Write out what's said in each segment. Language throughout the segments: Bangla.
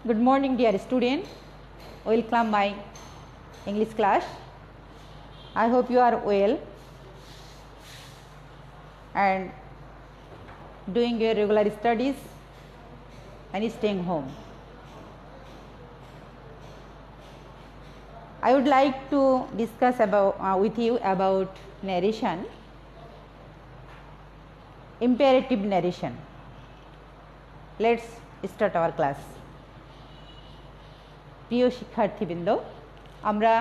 Good morning, dear student. Welcome my English class. I hope you are well and doing your regular studies and staying home. I would like to discuss with you about narration, imperative narration. Let's start our class. প্রিয় শিক্ষার্থীবৃন্দ, আমরা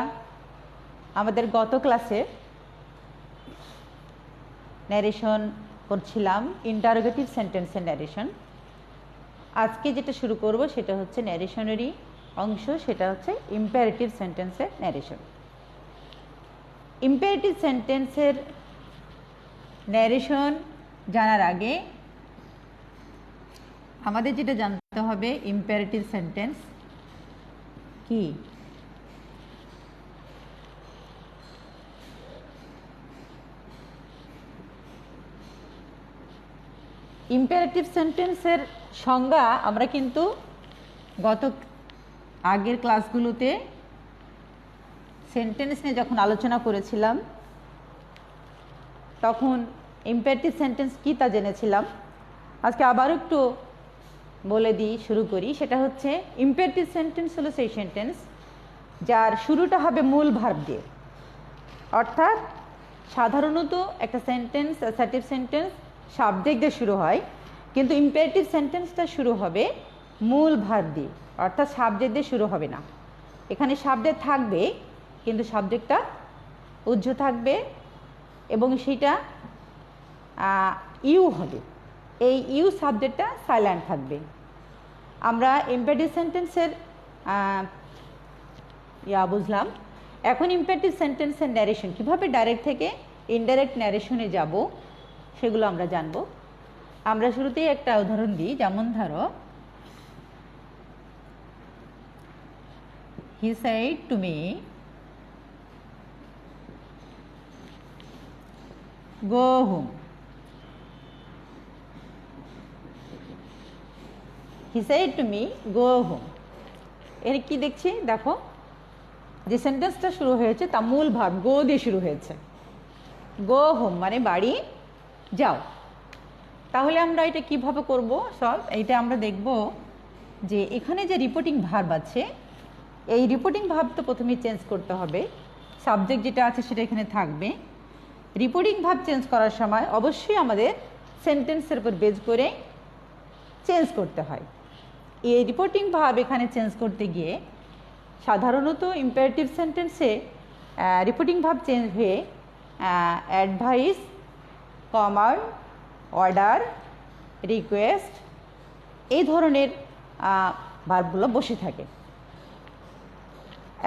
আমাদের গত ক্লাসে ন্যারেশন করছিলাম ইন্টারোগেটিভ সেন্টেন্সের ন্যারেশন। আজকে যেটা শুরু করব সেটা হচ্ছে ন্যারেশনেরই অংশ, সেটা হচ্ছে ইম্পারেটিভ সেন্টেন্সের ন্যারেশন। ইম্পারেটিভ সেন্টেন্সের ন্যারেশন জানার আগে আমাদের যেটা জানতে হবে ইম্পারেটিভ সেন্টেন্স কি। ইম্পারেটিভ সেন্টেন্সের সংজ্ঞা আমরা কিন্তু আগের ক্লাসগুলোতে সেন্টেন্স নিয়ে যখন আলোচনা করেছিলাম তখন ইম্পারেটিভ সেন্টেন্স কি তা জেনেছিলাম। আজকে আবার একটু বলে দিই, শুরু করি। সেটা হচ্ছে ইম্পারেটিভ সেন্টেন্স হলো সেই সেন্টেন্স যার শুরুটা হবে মূল ভার্ব দিয়ে। অর্থাৎ সাধারণত একটা সেন্টেন্স অ্যাসার্টিভ সেন্টেন্স সাবজেক্ট দিয়ে শুরু হয়, কিন্তু ইম্পারেটিভ সেন্টেন্সটা শুরু হবে মূল ভার্ব দিয়ে, অর্থাৎ সাবজেক্ট দিয়ে শুরু হবে না। এখানে সাবজেক্ট থাকবে কিন্তু সাবজেক্টটা উজ্জ থাকবে এবং সেটা ইউ হবে। এই ইউ সাবজেক্টটা সাইলেন্ট থাকবে। আমরা ইম্পারেটিভ সেন্টেন্সের বুঝলাম। এখন ইম্পারেটিভ সেন্টেন্সের ন্যারেশন কীভাবে ডাইরেক্ট থেকে ইনডাইরেক্ট ন্যারেশনে যাব সেগুলো আমরা জানব। আমরা শুরুতেই একটা উদাহরণ দিই, যেমন ধরো, হি said to me go home. He said to me go home. এর কি দেখছি, দেখো যে সেন্টেন্সটা শুরু হয়েছে তা মূল ভার্ব গো দিয়ে শুরু হয়েছে। গো হোম মানে বাড়ি যাও। তাহলে আমরা এটা কিভাবে করব সলভ, এইটা আমরা দেখব যে এখানে যে রিপোর্টিং ভার্ব আছে এই রিপোর্টিং ভার্ব তো প্রথমেই চেঞ্জ করতে হবে। সাবজেক্ট যেটা আছে সেটা এখানে থাকবে। রিপোর্টিং ভার্ব চেঞ্জ করার সময় অবশ্যই আমাদের সেন্টেন্সের উপর বেজ করে চেঞ্জ করতে হয়। এই রিপোর্টিং ভার্ব এখানে চেঞ্জ করতে গিয়ে সাধারণত ইম্পারেটিভ সেন্টেন্সে রিপোর্টিং ভার্ব চেঞ্জ হয়ে অ্যাডভাইস, কমান্ড, অর্ডার, রিকোয়েস্ট এই ধরনের ভার্বগুলো বসে থাকে।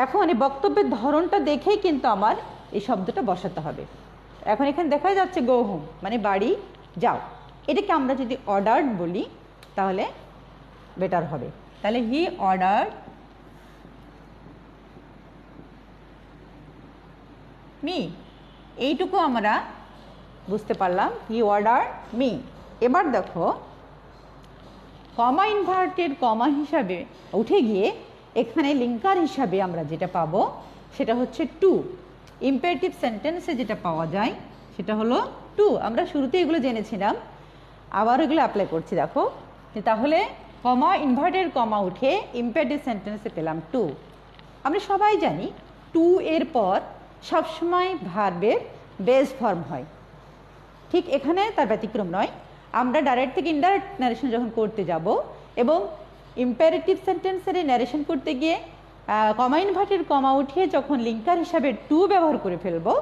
এখন এই বক্তব্যের ধরনটা দেখেই কিন্তু আমার এই শব্দটা বসাতে হবে। এখন এখানে দেখা যাচ্ছে গো হোম মানে বাড়ি যাও। এটাকে আমরা যদি অর্ডার্ড বলি তাহলে বেটার হবে। তাহলে হি অর্ডার মি, এইটুকু আমরা বুঝতে পারলাম, হি অর্ডার মি। এবার দেখো কমা ইনভার্টেড কমা হিসাবে উঠে গিয়ে এখানে লিঙ্কার হিসাবে আমরা যেটা পাবো সেটা হচ্ছে টু। ইম্পারেটিভ সেন্টেন্সে যেটা পাওয়া যায় সেটা হলো টু। আমরা শুরুতে এগুলো জেনেছিলাম, আবার এগুলো অ্যাপ্লাই করছি। দেখো তাহলে কমা ইনভার্টেড কমা উঠে ইম্পারেটিভ সেন্টেন্সে পেলাম টু। আমরা সবাই জানি টু এর পর সবসময় ভার্বের বেস ফর্ম হয়, ঠিক এখানে তার ব্যতিক্রম নয়। আমরা ডাইরেক্ট থেকে ইনডাইরেক্ট ন্যারেশন যখন করতে যাব এবং ইম্পারেটিভ সেন্টেন্সের ন্যারেশন করতে গিয়ে কমা ইনভার্টেড কমা উঠিয়ে যখন লিঙ্কার হিসাবে টু ব্যবহার করে ফেলবো,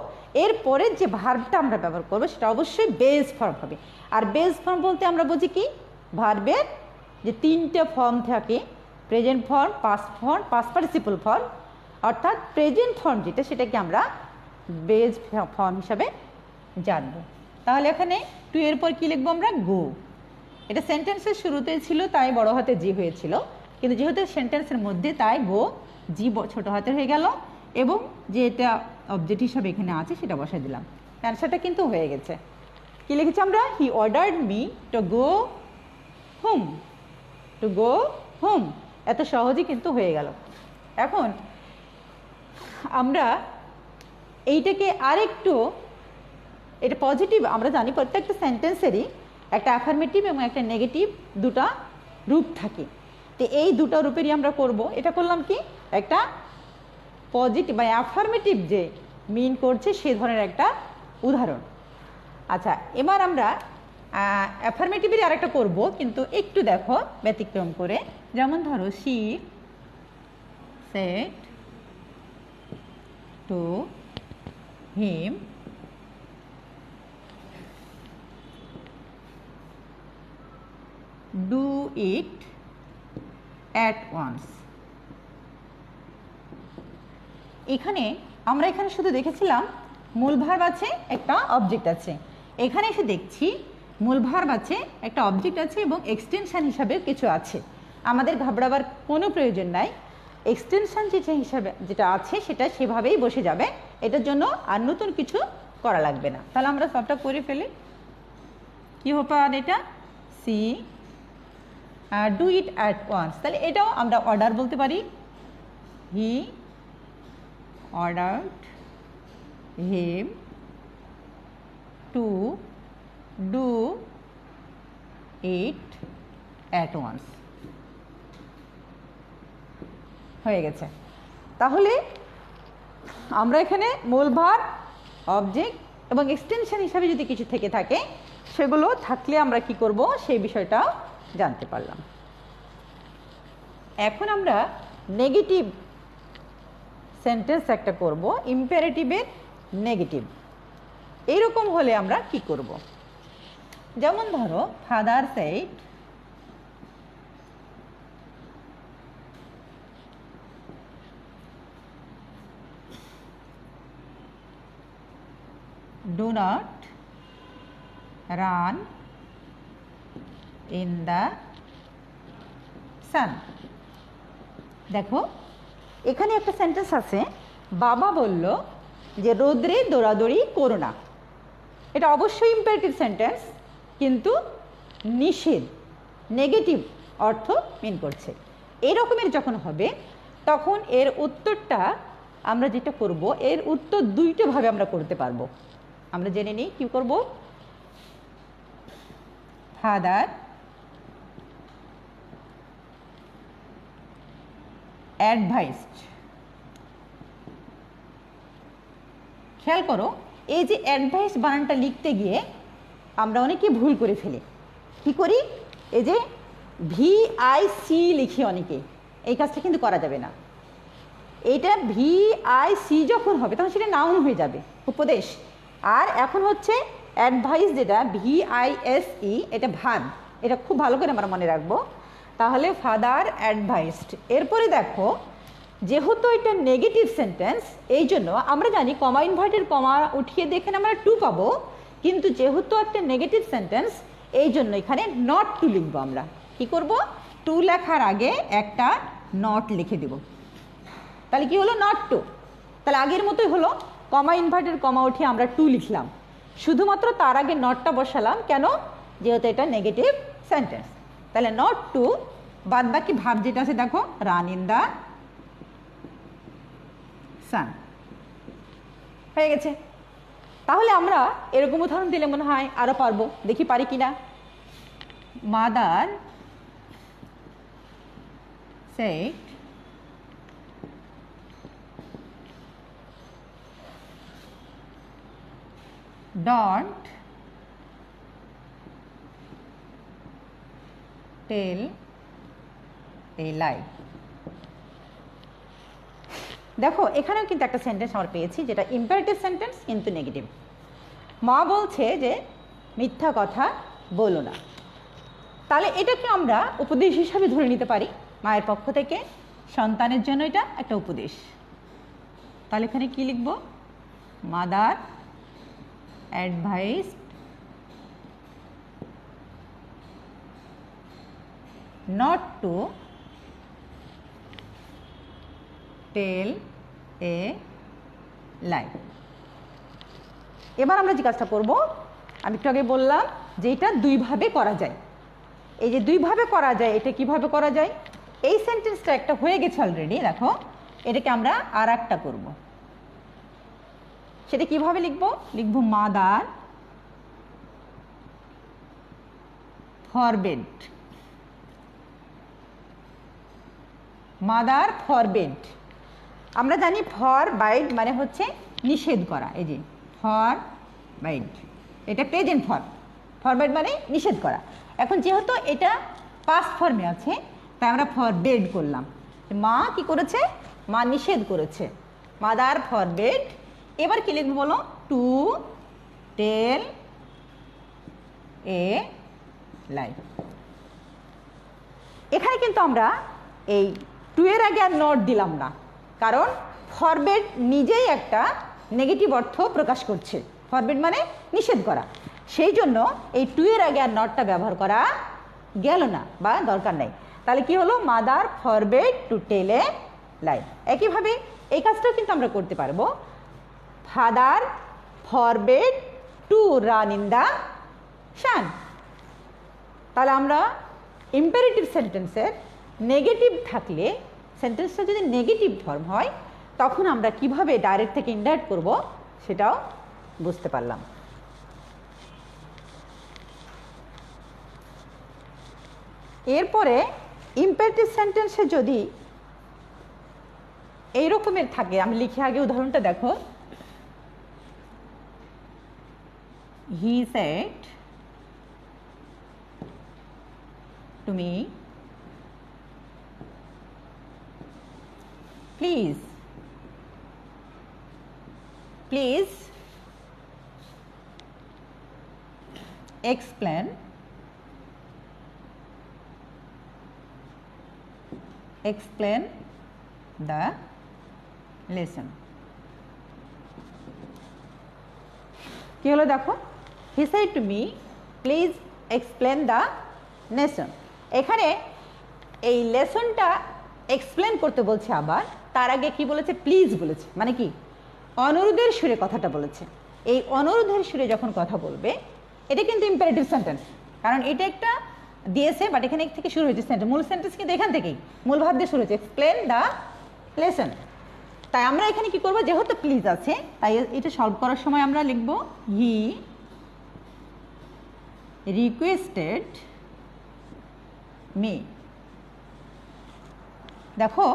এরপরে যে ভার্বটা আমরা ব্যবহার করবো সেটা অবশ্যই বেস ফর্ম হবে। আর বেস ফর্ম বলতে আমরা বুঝি কি, ভার্বের যে তিনটে ফর্ম থাকে, present form, past form, past participle form, অর্থাৎ প্রেজেন্ট ফর্ম যেটা সেটাকে আমরা বেস ফর্ম হিসাবে জানবো। তাহলে এখানে টু এর পর কী লিখবো আমরা, গো। এটা সেন্টেন্সের শুরুতে ছিল তাই বড় হাতে জি হয়েছিল, কিন্তু যেহেতু সেন্টেন্সের মধ্যে তাই গো জি ছোট হাতে হয়ে গেল এবং যে এটা অবজেক্ট হিসাবে এখানে আছে সেটা বসাই দিলাম। অ্যান্সারটা কিন্তু হয়ে গেছে। কি লিখেছি আমরা, he ordered me to go home, to go home. এত সহজেই কিন্তু হয়ে গেল। এখন আমরা এইটাকে আরেকটু, এটা পজিটিভ, আমরা জানি প্রত্যেকটা সেন্টেন্সেরই একটা অ্যাফার্মেটিভ এবং একটা নেগেটিভ দুটা রূপ থাকে। তো এই দুটো রূপেরই আমরা করব। এটা করলাম কি একটা পজিটিভ বা অ্যাফার্মেটিভ যে মিন করছে সে ধরনের একটা উদাহরণ। আচ্ছা, এবার আমরা অ্যাফার্মেটিভেরই আরেকটা করব, কিন্তু একটু দেখো ব্যতিক্রম করে। যেমন ধরো she said to him do it at once. এখানে আমরা শুধু দেখেছিলাম মূল ভার্ব আছে, একটা অবজেক্ট আছে। এখানে এসে দেখছি মূল ভার্ব আছে, একটা অবজেক্ট আছে এবং এক্সটেনশন হিসাবে কিছু আছে। আমাদের ঘাবড়াবার কোনো প্রয়োজন নাই, এক্সটেনশন যেটা আছে সেটা সেভাবেই বসে যাবে, এটার জন্য আর নতুন কিছু করা লাগবে না। তাহলে আমরা সবটা করে ফেলি। কী হবে আর এটা she do it at once, তাহলে এটাও আমরা অর্ডার বলতে পারি। হি ordered him to do it at once। হয়ে গেছে। তাহলে আমরা এখানে মূল ভার্ব, অবজেক্ট এবং এক্সটেনশন হিসাবে যদি কিছু থেকে থাকে সেগুলো থাকলে আমরা কি করব সেই বিষয়টা জানতে পারলাম। এখন আমরা নেগেটিভ সেন্টেন্স একটা করব, ইম্পারেটিভের নেগেটিভ। এইরকম হলে আমরা কি করব? যেমন ধরো father said do not run in the sun. দেখো এখানে একটা সেন্টেন্স আছে, বাবা বলল যে রোদ্রে দৌড়াদৌড়ি করো না। এটা অবশ্যই ইম্পারেটিভ সেন্টেন্স, কিন্তু নিষেধ, নেগেটিভ অর্থ মিন করছে। এই রকমের যখন হবে তখন এর উত্তরটা আমরা যেটা করব, এর উত্তর দুইটাভাবে আমরা করতে পারবো। আমরা জেনে নিই কি করব। Father advised. খেয়াল করো এই যে অ্যাডভাইস বানানটা লিখতে গিয়ে আমরা অনেকে ভুল করে ফেলি। কি করি, এই যে VIC লিখি অনেকে, এই কাজটা কিন্তু করা যাবে না। এইটা VIC যখন হবে তখন সেটা নাউন হয়ে যাবে, উপদেশ। আর এখন হচ্ছে অ্যাডভাইস যেটা VISE, এটা ভার্ব। এটা খুব ভালো করে আমরা মনে রাখবো। তাহলে ফাদার অ্যাডভাইসড, এরপরে দেখো যেহেতু এটা নেগেটিভ সেন্টেন্স এই জন্য আমরা জানি কমা ইনভার্টেড কমা উঠিয়ে দেখেন আমরা টু পাবো, কিন্তু যেহেতু একটা নেগেটিভ সেন্টেন্স এই জন্য এখানে নট টু লিখবো। আমরা কি করব, টু লেখার আগে একটা নট লিখে দেব। তাহলে কি হলো, নট টু। তাহলে আগের মতোই হলো, কমা ইনভার্টেড কমা উঠিয়ে আমরা টু লিখলাম, শুধুমাত্র তার আগে নটটা বসালাম। কেন, যেহেতু এটা নেগেটিভ সেন্টেন্স। তাহলে নট টু, বাদ বাকি ভাব যেটা আছে দেখো, রান ইন দ্য সান। হয়ে গেছে। তাহলে আমরা এরকম উদাহরণ দিলে মনে হয় আরো পারবো, দেখি পারি কিনা। মাদার সেড ডোন্ট টেল এ লাই। দেখো এখানেও কিন্তু একটা সেন্টেন্স আমরা পেয়েছি যেটা ইম্পারেটিভ সেন্টেন্স কিন্তু নেগেটিভ। মা বলছে যে মিথ্যা কথা বলো না। তাহলে এটাকে আমরা উপদেশ হিসাবে ধরে নিতে পারি, মায়ের পক্ষ থেকে সন্তানের জন্য এটা একটা উপদেশ। তাহলে এখানে কি লিখব, mother advice not to tell a lie। এবার আমরা যে কাজটা করব, আমি একটু আগে বললাম যে এটা দুইভাবে করা যায়। এই যে দুইভাবে করা যায়, এটা কিভাবে করা যায়, এই সেন্টেন্সটা একটা হয়ে গেছে অলরেডি, দেখো এটাকে আমরা আর একটা করবো। সেটা কিভাবে লিখবো? লিখবো মাদার ফরবেড। মাদার ফরবেড, আমরা জানি ফরবাইড মানে হচ্ছে নিষেধ করা। এই যে ফরবাইড, এটা প্রেজেন্ট ফর্ম, ফরবাইড মানে নিষেধ করা। এখন যেহেতু এটা পাস্ট ফর্মে আছে তাই আমরা ফরবেড করলাম। মা কি করেছে? মা নিষেধ করেছে, মাদার ফরবেড। এবার কি লিখবো বলো? টু টেল এ লাই। এখানে কিন্তু আমরা এই টু এর আগে আর নট দিলাম না, কারণ ফরবেড নিজেই একটা নেগেটিভ অর্থ প্রকাশ করছে। ফরবেড মানে নিষেধ করা, সেই জন্য এই টু এর আগে আর নটটা ব্যবহার করা গেল না বা দরকার নাই। তাহলে কি হলো? মাদার ফরবেড টু টেল এ লাই। একইভাবে এই কাজটাও কিন্তু আমরা করতে পারবো। Father forbade to run in the sun. তাহলে আমরা ইম্পারেটিভ সেন্টেন্সের নেগেটিভ থাকলে, সেন্টেন্সটা যদি নেগেটিভ ফর্ম হয়, তখন আমরা কিভাবে ডাইরেক্ট থেকে ইনডাইরেক্ট করব সেটাও বুঝতে পারলাম। এরপরে ইম্পারেটিভ সেন্টেন্সে যদি এই রকমের থাকে, আমি লিখে আগে উদাহরণটা দেখো। হি said to me please explain the lesson। কি হলো দেখো? he said to me please explain the lesson। এখানে এই লেসনটা এক্সপ্লেন করতে বলছে, আবার তার আগে কি বলেছে? প্লিজ বলেছে। মানে কি? অনুরোধের সুরে কথাটা বলেছে। এই অনুরোধের সুরে যখন কথা বলবে, এটা কিন্তু ইম্পারেটিভ সেন্টেন্স, কারণ এটা একটা দিয়েছে, বাট এখানে থেকে শুরু হয়েছে সেন্টেন্স। মূল সেন্টেন্স কিন্তু এখান থেকেই, মূল ভাব দিয়ে শুরু হয়েছে, এক্সপ্লেন দ্য লেসন। তাই আমরা এখানে কি করবো? যেহেতু প্লিজ আছে, তাই এটা সলভ করার সময় আমরা লিখবো হি রিকোয়েস্টেড মি। দেখো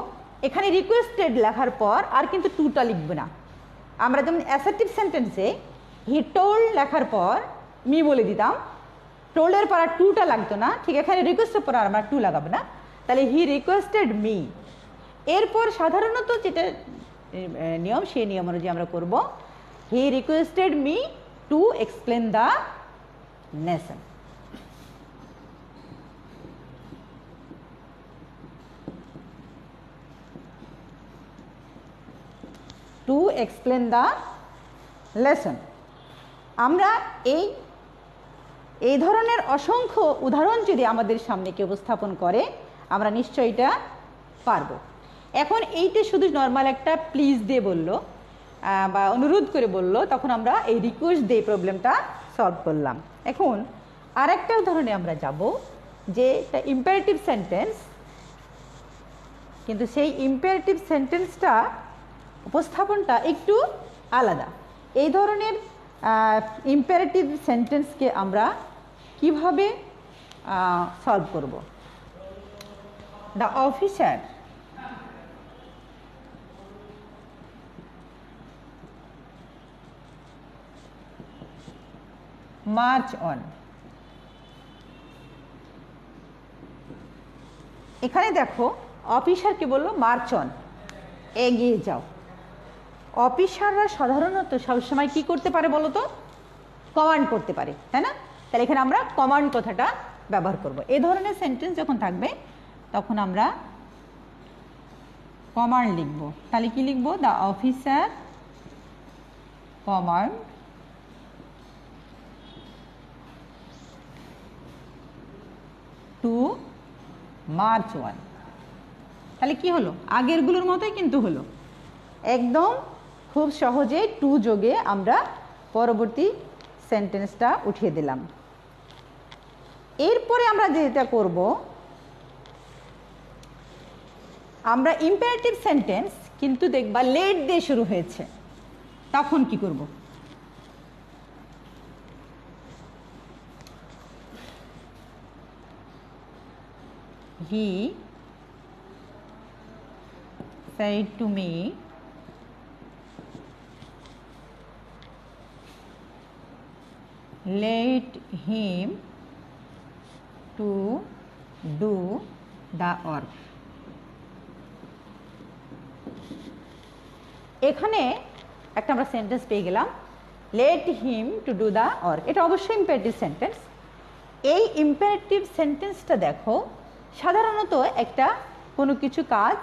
এখানে রিকোয়েস্টেড লেখার পর আর কিন্তু টুটা লিখবে না। আমরা যেমন অ্যাসার্টিভ সেন্টেন্সে হি টোল্ড লেখার পর মি বলে দিতাম, টোল্ডের পর আর টুটা লাগতো না, ঠিক এখানে রিকোয়েস্টের পর আর আমরা টু লাগাবো না। তাহলে হি রিকোয়েস্টেড মি, এরপর সাধারণত যেটা নিয়ম, সেই নিয়ম অনুযায়ী আমরা করব he requested me to explain the lesson. To explain the lesson. আমরা এই ধরনের অসংখ্য উদাহরণ যদি আমাদের সামনে কেউ উপস্থাপন করে, আমরা নিশ্চয়ই এটা পারবো। এখন এইটা শুধু নর্মাল একটা প্লিজ দিয়ে বললো বা অনুরোধ করে বললো, তখন আমরা এই রিকোয়েস্ট দিয়ে প্রবলেমটা সলভ করলাম। এখন আর একটা উদাহরণে আমরা যাব, যে একটা ইম্পারেটিভ সেন্টেন্স, কিন্তু সেই ইম্পারেটিভ সেন্টেন্সটা উপস্থাপনটা একটু আলাদা। এই ধরনের ইম্পারেটিভ সেন্টেন্সকে আমরা কিভাবে সলভ করব? The officer March on. এখানে দেখো অফিসারকে বললো মার্চ অন, এগিয়ে যাও। অফিসাররা সাধারণত সবসময় কি করতে পারে বলো তো? কমান্ড করতে পারে, তাই না? তাহলে এখানে আমরা কমান্ড কথাটা ব্যবহার করব। এই ধরনের সেন্টেন্স যখন থাকবে তখন আমরা কমান্ড লিখব। তাহলে কি লিখব? The officer command to march on. তাহলে কি হলো? আগেরগুলোর মতোই কিন্তু হলো, একদম খুব সহজে টু যোগে আমরা পরবর্তী সেন্টেন্সটা উঠিয়ে দিলাম। এরপরে আমরা যেটা করব, আমরা ইম্পারেটিভ সেন্টেন্স কিন্তু দেখবা লেট দিয়ে শুরু হয়েছে, তখন কি করব? হি said to me let him to do the work. এখানে একটা আমরা সেন্টেন্স পেয়ে গেলাম, let him to do the work. এটা অবশ্যই ইম্পারেটিভ সেন্টেন্স। এই ইম্পারেটিভ সেন্টেন্সটা দেখো সাধারণত একটা কোনো কিছু কাজ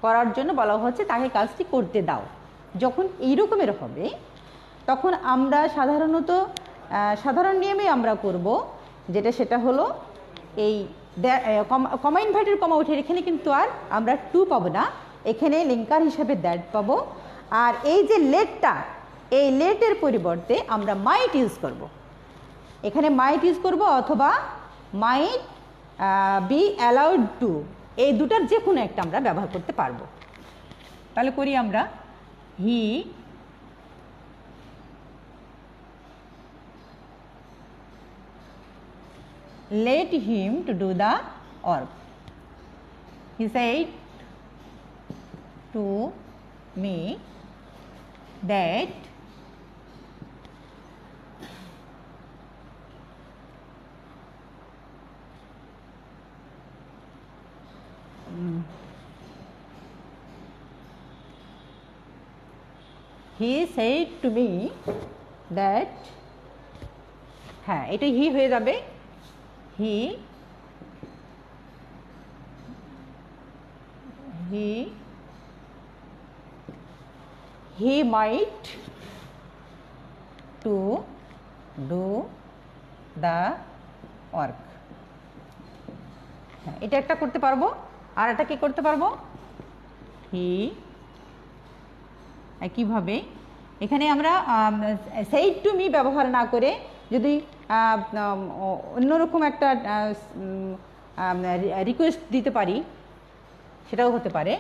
করার জন্য বলা হচ্ছে তাকে কাজটি করতে দাও। যখন এই রকমের হবে তখন আমরা সাধারণত সাধারণ নিয়মে আমরা করব, সেটা হলো এই কমা ইনভার্টেড কমা উঠে এখানে কিন্তু আর আমরা টু পাবো না, এখানে লিঙ্কার হিসাবে দ্যাট পাবো। আর এই যে লেটটা, এই লেটের পরিবর্তে আমরা মাইট ইউজ করব। এখানে মাইট ইউজ করব অথবা মাইট বি অ্যালাউড টু, এই দুটার যে কোনো একটা আমরা ব্যবহার করতে পারবো। তাহলে করি আমরা, হি let him to do the work. He said to me that he said to me that, হ্যাঁ এটা হি হয়ে যাবে, he might to do the work. এটা একটা করতে পারবো, আর একটা কি করতে পারবো, হি কিভাবে এখানে আমরা said to me ব্যবহার না করে যদি অন্যরকম একটা রিকোয়েস্ট দিতে পারি সেটাও হতে পারে।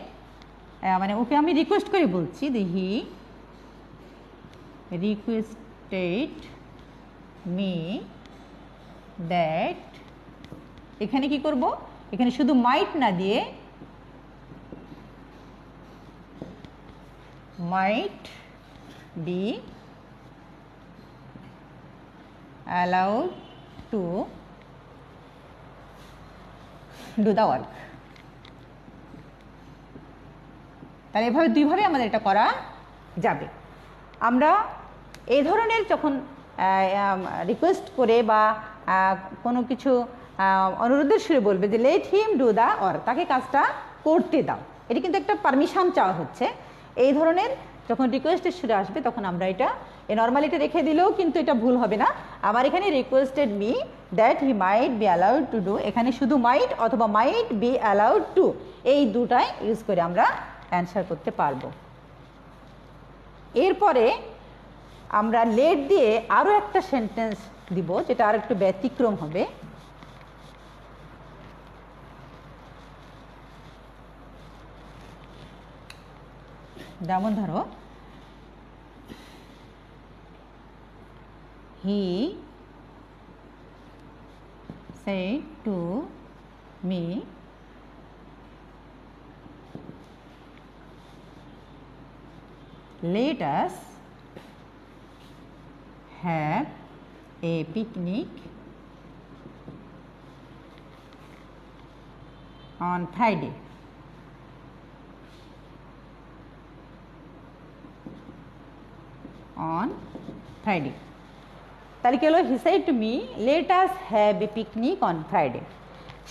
মানে ওকে আমি রিকোয়েস্ট করে বলছি, হি রিকোয়েস্টেড মি দ্যাট, এখানে কি করব, এখানে শুধু মাইট না দিয়ে might be allowed to do the work. তাহলে এভাবে দুইভাবে আমাদের এটা করা যাবে। আমরা এই ধরনের যখন রিকোয়েস্ট করে বা কোনো কিছু অনুরোধের সুরে বলবে যে let him do the work, তাকে কাজটা করতে দাও, এটি কিন্তু একটা পারমিশন চাওয়া হচ্ছে। এই ধরনের যখন রিকোয়েস্টের সুরে আসবে তখন আমরা এটা নর্মালি এটা রেখে দিলেও কিন্তু এটা ভুল হবে না। আমার এখানে requested me that he might be allowed to do, এখানে শুধু মাইট অথবা মাইট বি অ্যালাউড টু, এই দুটাই ইউজ করে আমরা অ্যান্সার করতে পারবো। এরপরে আমরা লেট দিয়ে আরও একটা সেন্টেন্স দিব যেটা আর একটু ব্যতিক্রম হবে। যেমন ধরো, হি said to me let us have a picnic on Friday. On Friday. তাহলে কি হলো, he said to me let us have a picnic on Friday.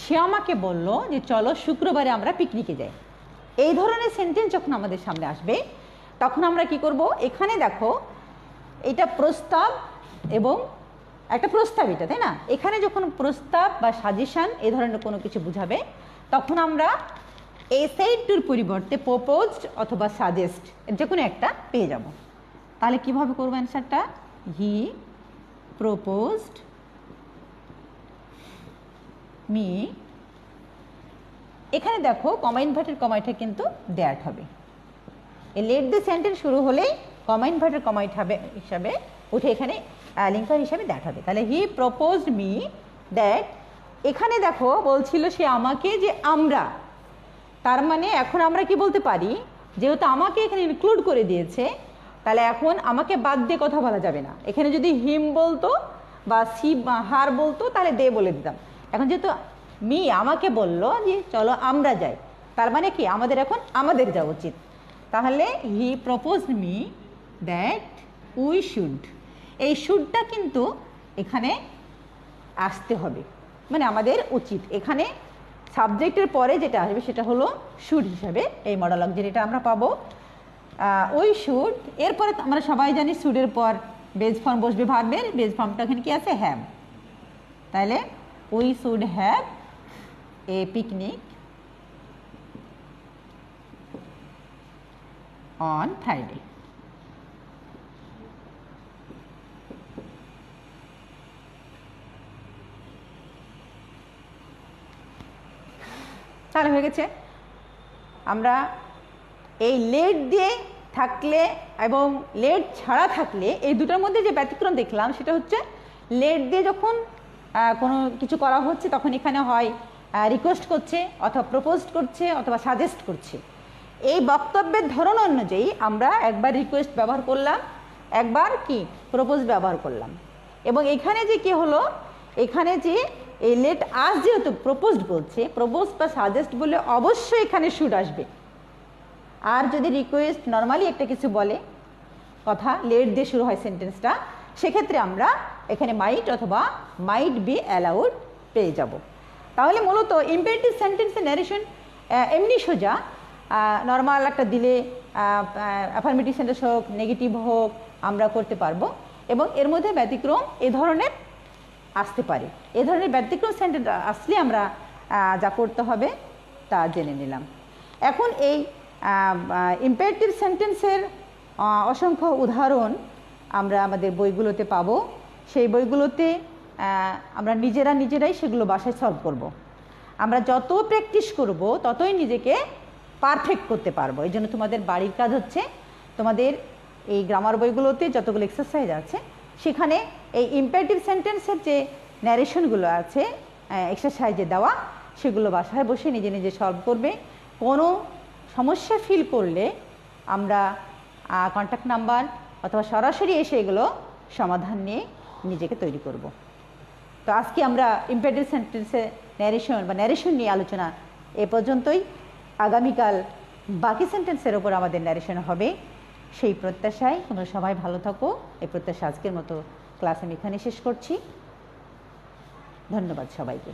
সে আমাকে বলল যে চলো শুক্রবারে আমরা পিকনিকে যাই। এই ধরনের সেন্টেন্স যখন আমাদের সামনে আসবে তখন আমরা কি করব, এখানে দেখো এটা প্রস্তাব এবং একটা প্রস্তাব, এটা তাই না, এখানে যখন প্রস্তাব বা সাজেশন এই ধরনের কোনো কিছু বুঝাবে তখন আমরা এই সেড টুর পরিবর্তে প্রপোজড অথবা সাজেস্ট যে কোনো একটা পেয়ে যাব। তাহলে কিভাবে করবো অ্যান্সারটা, হি প্রপোজড মি এখানে দেখো কমা ইনভার্টেড কমাটা কিন্তু দ্যাট হবে। এই লেট দ্য সেন্টেন্স শুরু হলেই কমা ইনভার্টেড কমাইট হবে হিসাবে উঠে এখানে লিঙ্কার হিসাবে দ্যাট হবে। তাহলে হি প্রপোজড মি দ্যাট, এখানে দেখো বলছিল সে আমাকে যে আমরা, তার মানে এখন আমরা কি বলতে পারি, যেহেতু আমাকে এখানে ইনক্লুড করে দিয়েছে, তাহলে এখন আমাকে বাদ দিয়ে কথা বলা যাবে না। এখানে যদি হিম বলতো বা সি হার বলতো তাহলে দে বলে দিতাম। এখন যেহেতু মি আমাকে বললো যে চলো আমরা যাই, তার মানে কি আমাদের এখন আমাদের যাওয়া উচিত। তাহলে he proposed me that we should, এই শুডটা কিন্তু এখানে আসতে হবে, মানে আমাদের উচিত। এখানে সাবজেক্টের পরে যেটা আসবে সেটা হলো শুড হিসাবে এই মডেল অক্সিলারিটা আমরা পাবো। উই শুড, এরপরে আমরা সবাই জানি শুডের পর বেজ ফর্ম বসবে ভার্বের, বেজ ফর্মটা এখানে কি আছে, হ্যাভ। তাহলে we should have a picnic on Friday. তাহলে হয়ে গেছে। আমরা এই লেট দিয়ে থাকলে এবং লেট ছাড়া থাকলে এই দুটোর মধ্যে যে ব্যতিক্রম দেখলাম সেটা হচ্ছে লেট দিয়ে যখন কোনো কিছু করা হচ্ছে তখন এখানে হয় রিকোয়েস্ট করছে অথবা প্রপোজড করছে অথবা সাজেস্ট করছে। এই বক্তব্যের ধরন অনুযায়ী আমরা একবার রিকোয়েস্ট ব্যবহার করলাম, একবার কি প্রপোজ ব্যবহার করলাম। এবং এখানে যে কি হলো, এখানে যে এই লেট আস যেহেতু প্রপোজড বলছে, প্রপোজ বা সাজেস্ট বলে অবশ্যই এখানে শুড আসবে। আর যদি রিকোয়েস্ট নর্মালি একটা কিছু বলে, কথা লেট দিয়ে শুরু হয় সেন্টেন্সটা, সেক্ষেত্রে আমরা এখানে মাইট অথবা মাইট বি অ্যালাউড পেয়ে যাব। তাহলে মূলত ইম্পারেটিভ সেন্টেন্সের ন্যারেশন এমনি সোজা, নর্মাল একটা দিলে অ্যাফার্মেটিভ সেন্টেন্স হোক নেগেটিভ হোক আমরা করতে পারবো। এবং এর মধ্যে ব্যতিক্রম এ ধরনের আসতে পারে। এ ধরনের ব্যতিক্রম সেন্টেন্স আসলে আমরা যা করতে হবে তা জেনে নিলাম। এখন এই ইম্পারেটিভ সেন্টেন্সের অসংখ্য উদাহরণ আমরা আমাদের বইগুলোতে পাবো। সেই বইগুলোতে আমরা নিজেরাই সেগুলো বাসায় সলভ করব। আমরা যত প্র্যাকটিস করব ততই নিজেকে পারফেক্ট করতে পারবো। এই জন্য তোমাদের বাড়ির কাজ হচ্ছে তোমাদের এই গ্রামার বইগুলোতে যতগুলো এক্সারসাইজ আছে সেখানে এই ইম্পারেটিভ সেন্টেন্সের যে ন্যারেশনগুলো আছে এক্সারসাইজে দেওয়া, সেগুলো বাসায় বসে নিজে নিজে সলভ করবে। কোনো সমস্যা ফিল করলে আমরা কন্ট্যাক্ট নাম্বার অথবা সরাসরি এসে এগুলো সমাধান নিয়ে নিজেকে তৈরি করব। তো আজকে আমরা ইম্পারেটিভ সেন্টেন্সের ন্যারেশন নিয়ে আলোচনা এ পর্যন্তই। আগামীকাল বাকি সেন্টেন্সের ওপর আমাদের ন্যারেশন হবে, সেই প্রত্যাশায় তোমরা সবাই ভালো থাকো। এই প্রত্যাশা আজকের মতো ক্লাস আমি এখানে শেষ করছি। ধন্যবাদ সবাইকে।